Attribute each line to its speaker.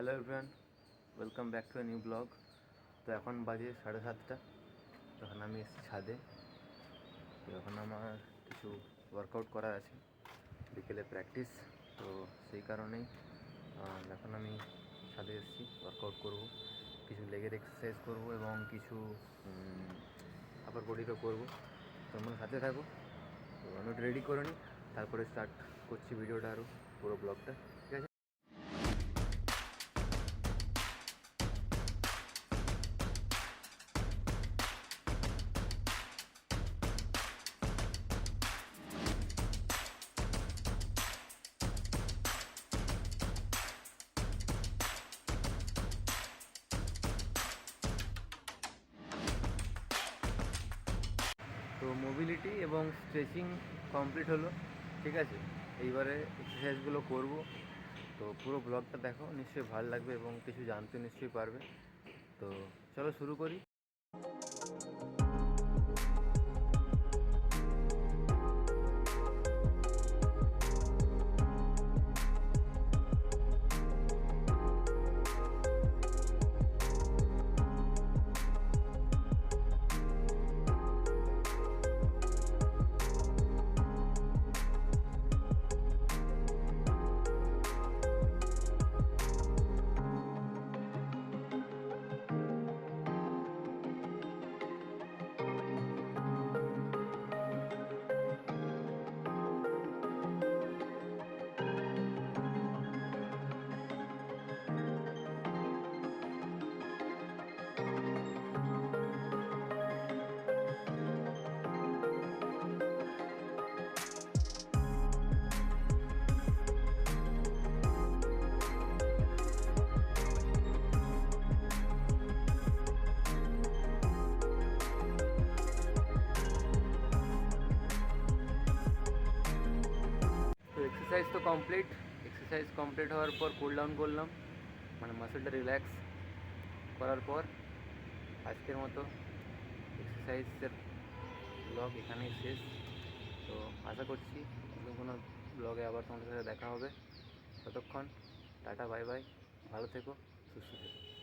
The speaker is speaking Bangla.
Speaker 1: Hello everyone, welcome back to a new blog. তো এখন বাজে 7:30। তখন আমি এসেছি ছাদে। তো এখন আমার কিছু ওয়ার্কআউট করার আছে, বিকেলে প্র্যাকটিস। তো সেই কারণেই এখন আমি ছাদে এসেছি, ওয়ার্কআউট করব, কিছু লেগের এক্সারসাইজ করব এবং কিছু আপার বডিরও করব। তোমরা সাথে থাকো। তো আমি রেডি করে নিই, তারপরে স্টার্ট করছি ভিডিওটা, আরও পুরো ব্লগটা। ঠিক আছে। তো মোবিলিটি এবং স্ট্রেচিং কমপ্লিট হলো। ঠিক আছে, এইবারে এক্সারসাইজগুলো করব। তো পুরো ব্লগটা দেখো, নিশ্চয়ই ভালো লাগবে এবং কিছু জানতে নিশ্চয়ই পারবে। তো চলো শুরু করি। তো এক্সারসাইজ তো কমপ্লিট। এক্সারসাইজ কমপ্লিট হওয়ার পর কুল ডাউন করলাম, মানে মাসেলটা রিল্যাক্স করার পর আজকের মতো এক্সারসাইজের ব্লগ এখানেই শেষ। তো আশা করছি অন্য কোনো ব্লগে আবার তোমাদের সাথে দেখা হবে। ততক্ষণ টাটা, বাই বাই, ভালো থেকো, সুস্থ থেকো।